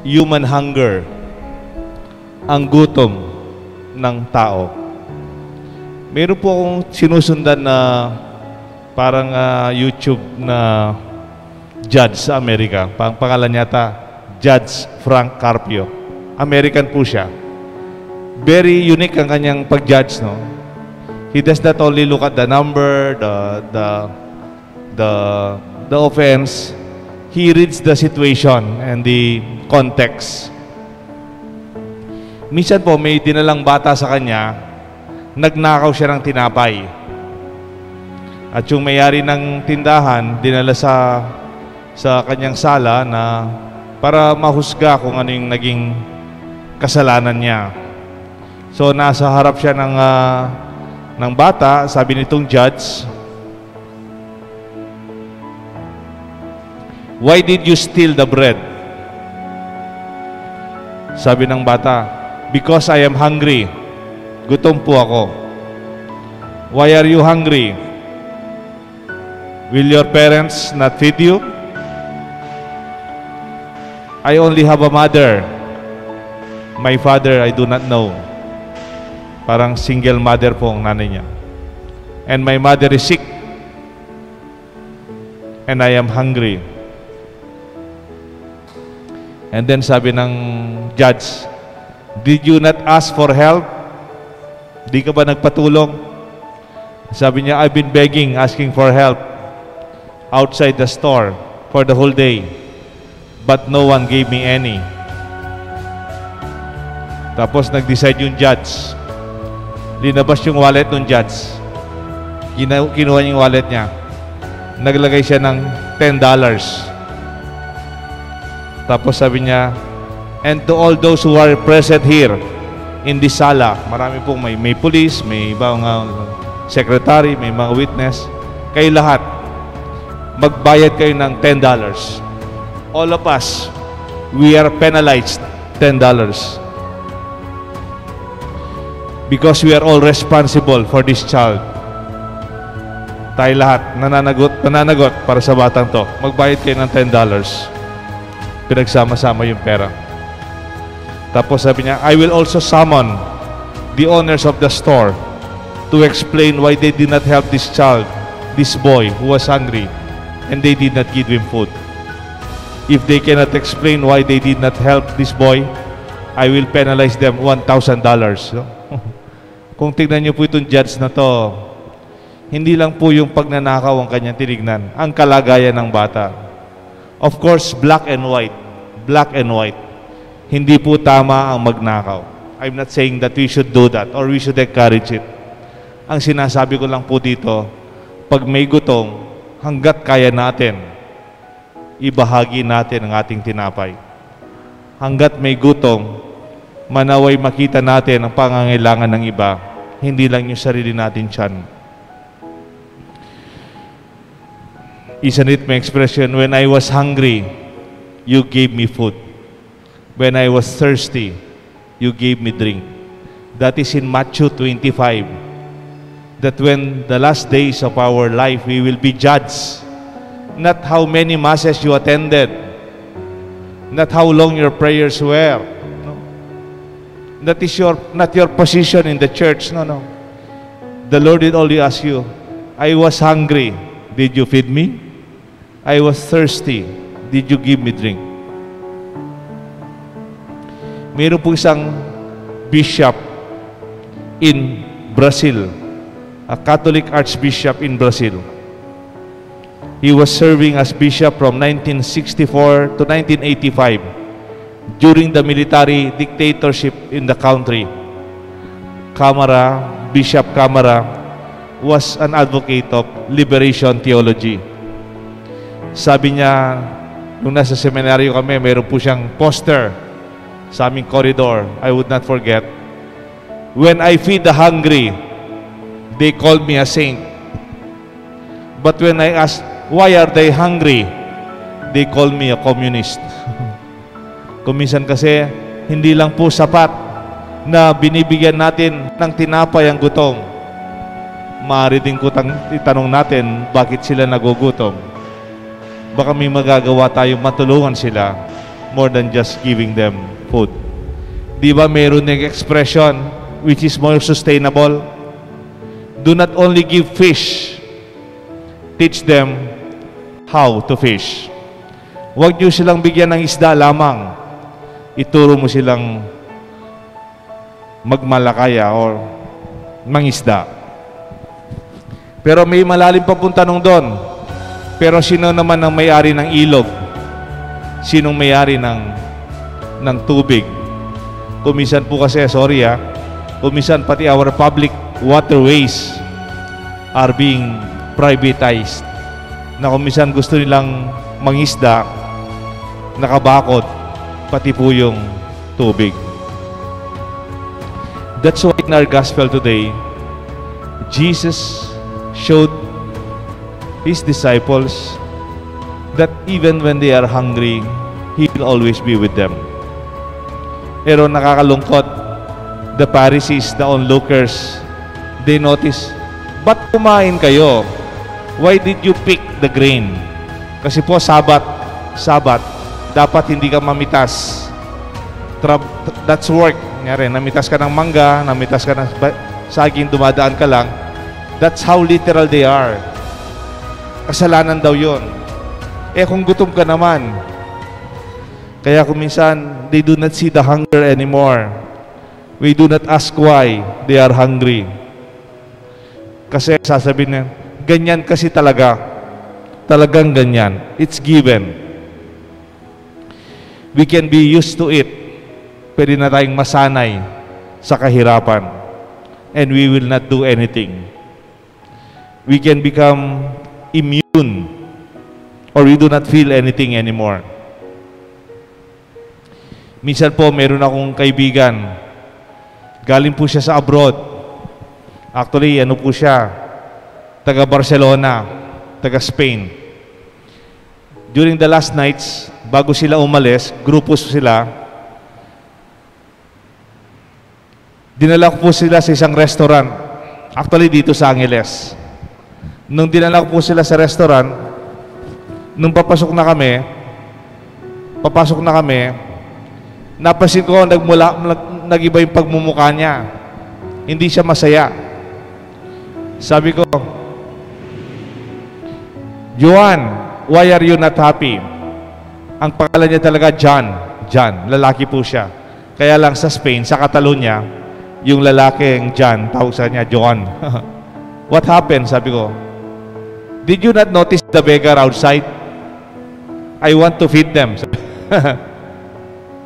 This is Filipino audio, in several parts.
human hunger, ang gutom ng tao. Meron po akong sinusundan na parang YouTube na judge sa Amerika. Pangalan yata, Judge Frank Carpio. American po siya. Very unique ang kanyang pag-judge, no? He does not only look at the number, the offense. He reads the situation and the context. Minsan po, may dinalang bata sa kanya, nagnakaw siya ng tinapay. At yung may-ari ng tindahan, dinala sa kanyang sala na para mahusga kung ano yung naging kasalanan niya. So, nasa harap siya ng bata, sabi nitong judge, "Why did you steal the bread?" Sabi ng bata, "Because I am hungry." Gutom po ako. "Why are you hungry? Will your parents not feed you?" "I only have a mother. My father, I do not know." Parang single mother po ang nanay niya. "And my mother is sick. And I am hungry." And then sabi ng judge, "Did you not ask for help? Di ka ba nagpatulong?" Sabi niya, "I've been begging, asking for help outside the store for the whole day, but no one gave me any." Tapos nag-decide yung judge. Linabas yung wallet ng judge. Kinuha niya yung wallet niya. Naglagay siya ng $10. Tapos sabi niya, "And to all those who are present here in this sala," marami pong may police, may ibang secretary, may mga witness, kayo lahat, magbayad kayo ng $10. All of us, we are penalized $10. Because we are all responsible for this child. Tayo lahat, nananagot para sa batang to. Magbayad kayo ng $10. Pinagsama-sama yung pera. Tapos sabi niya, "I will also summon the owners of the store to explain why they did not help this child, this boy who was hungry, and they did not give him food. If they cannot explain why they did not help this boy, I will penalize them $1,000. Kung tignan niyo po itong judge na to, hindi lang po yung pagnanakaw ang kanyang tinignan, ang kalagayan ng bata. Of course, black and white. Black and white. Hindi po tama ang magnakaw. I'm not saying that we should do that or we should encourage it. Ang sinasabi ko lang po dito, pag may gutom, hanggat kaya natin, ibahagi natin ang ating tinapay. Hanggat may gutom, manaway makita natin ang pangangailangan ng iba, hindi lang yung sarili natin tiyan. Isn't it my expression, when I was hungry, you gave me food. When I was thirsty, you gave me drink. That is in Matthew 25. That when the last days of our life, we will be judged. Not how many masses you attended. Not how long your prayers were. No. That is not your position in the church. No, no. The Lord did only ask you, "I was hungry. Did you feed me? I was thirsty. Did you give me drink?" Mayroon po isang bishop in Brazil, a Catholic archbishop in Brazil. He was serving as bishop from 1964 to 1985 during the military dictatorship in the country. Bishop Camara was an advocate of liberation theology. Sabi niya, nung nasa seminaryo kami, mayroon po siyang poster sa aming corridor. I would not forget. "When I feed the hungry, they call me a saint. But when I ask, why are they hungry, they call me a communist." Kuminsan kasi, hindi lang po sapat na binibigyan natin ng tinapay ang gutom. Maaari din itanong natin, bakit sila nagugutom? Baka may magagawa tayong matulungan sila more than just giving them food. Di ba mayroon ng expression which is more sustainable? Do not only give fish, teach them how to fish. Huwag niyo silang bigyan ng isda lamang. Ituro mo silang magmalakaya or mangisda. Pero may malalim pa pong tanong doon. Pero sino naman ang may-ari ng ilog? Sinong may-ari ng tubig? Kumisan po kasi, sorry kumisan pati our public waterways are being privatized. Na kumisan gusto nilang mangisda, nakabakod, pati po yung tubig. That's why in our gospel today, Jesus showed His disciples that even when they are hungry, He will always be with them. Pero nakakalungkot, the Pharisees, the onlookers, they notice, ba't kumain kayo? Why did you pick the grain? Kasi po, Sabat, dapat hindi ka mamitas. That's work. Kunyari, namitas ka ng mangga, namitas ka ng saging, dumadaan ka lang. That's how literal they are. Kasalanan daw yun. Kung gutom ka naman. Kaya kung minsan, they do not see the hunger anymore. We do not ask why they are hungry. Kasi sasabihin niya, ganyan kasi talaga. Talagang ganyan. It's given. We can be used to it. Pwede na tayong masanay sa kahirapan. And we will not do anything. We can become immune or we do not feel anything anymore. Minsan po, meron akong kaibigan. Galing po siya sa abroad. Actually, ano po siya? Taga Barcelona, taga Spain. During the last nights, bago sila umalis, grupo sila, dinala ko po sila sa isang restaurant. Actually, dito sa Angeles. Nung dinala ko po sila sa restaurant, nung papasok na kami, napansin ko nag-iba yung pagmumukha niya. Hindi siya masaya. Sabi ko, Joan, why are you not happy? Ang pangalan niya talaga John, lalaki po siya. Kaya lang sa Spain, sa Catalonia, yung lalaking John, tawag sa niya Joan. What happened? Sabi ko, did you not notice the beggar outside? I want to feed them.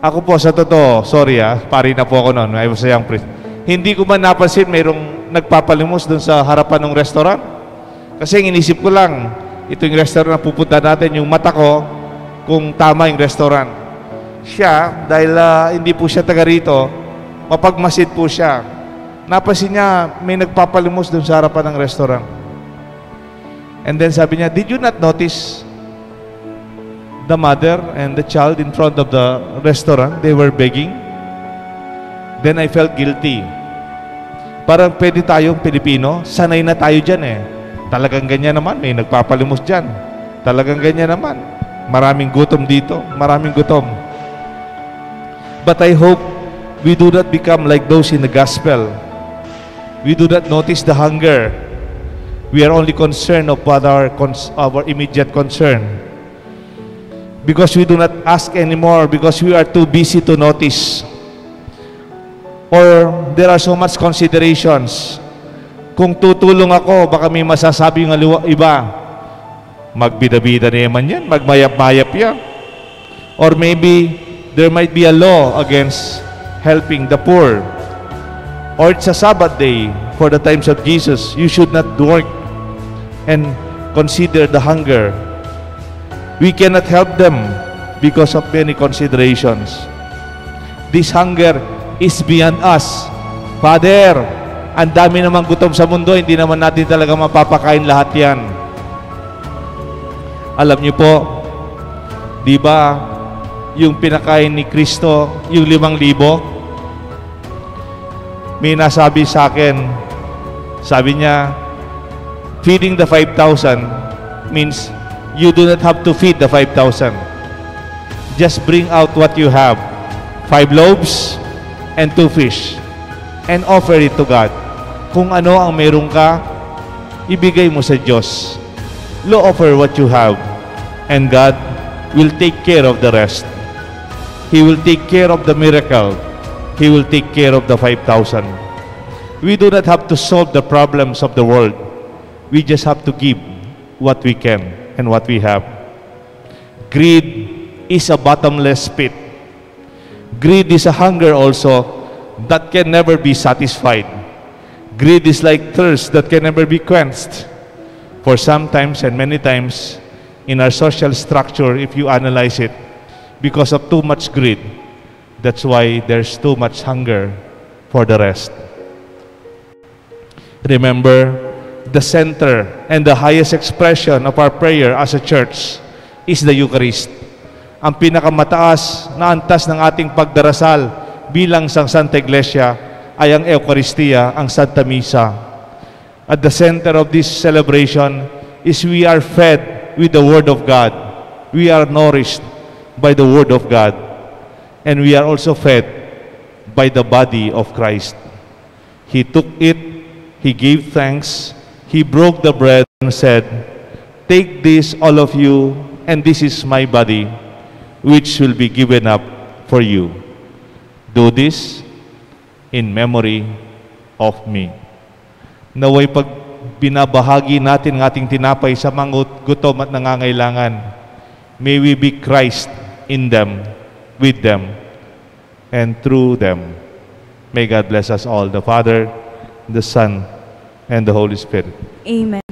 Ako po, sa totoo, sorry pari na po ako noon. I was a young priest. Hindi ko man napansin mayroong nagpapalimos doon sa harapan ng restaurant. Kasi inisip ko lang, ito yung restaurant na pupunta natin, yung mata ko, kung tama yung restaurant. Siya, dahil hindi po siya taga rito, mapagmasid po siya. Napansin niya, may nagpapalimos doon sa harapan ng restaurant. And then sabi niya, did you not notice the mother and the child in front of the restaurant? They were begging. Then I felt guilty. Parang pwede tayong Pilipino, sanay na tayo dyan Talagang ganyan naman, may nagpapalimos dyan. Talagang ganyan naman. Maraming gutom dito, maraming gutom. But I hope we do not become like those in the gospel. We do not notice the hunger. We are only concerned of what our immediate concern. Because we do not ask anymore, because we are too busy to notice. Or there are so much considerations. Kung tutulong ako, baka may masasabi yung iba, magbida-bida naman yan, magmayap-mayap yan. Or maybe there might be a law against helping the poor. Or it's a Sabbath day for the times of Jesus. You should not work and consider the hunger. We cannot help them because of many considerations. This hunger is beyond us. Father, ang dami namang gutom sa mundo, hindi naman natin talaga mapapakain lahat yan. Alam niyo po, di ba, yung pinakain ni Kristo, yung 5,000, may nasabi sa akin, sabi niya, feeding the 5,000 means you do not have to feed the 5,000. just bring out what you have, 5 loaves and 2 fish, and offer it to God. Kung ano ang meron ka, ibigay mo sa Diyos. Offer what you have, and God will take care of the rest. He will take care of the miracle. He will take care of the 5,000. We do not have to solve the problems of the world. We just have to give what we can and what we have. Greed is a bottomless pit. Greed is a hunger also that can never be satisfied. Greed is like thirst that can never be quenched. For sometimes and many times in our social structure, if you analyze it, because of too much greed, that's why there's too much hunger for the rest. Remember, the center and the highest expression of our prayer as a church is the Eucharist. Ang pinakamataas na antas ng ating pagdarasal bilang Santa Iglesia ay ang Eucharistia, ang Santa Misa. At the center of this celebration is we are fed with the Word of God. We are nourished by the Word of God. And we are also fed by the body of Christ. He took it, He gave thanks, He broke the bread and said, "Take this, all of you, and this is my body, which will be given up for you. Do this in memory of me." Naway pag binabahagi natin ng ating tinapay sa mga gutom at nangangailangan, may we be Christ in them, with them, and through them. May God bless us all, the Father, the Son, and the Holy Spirit. Amen.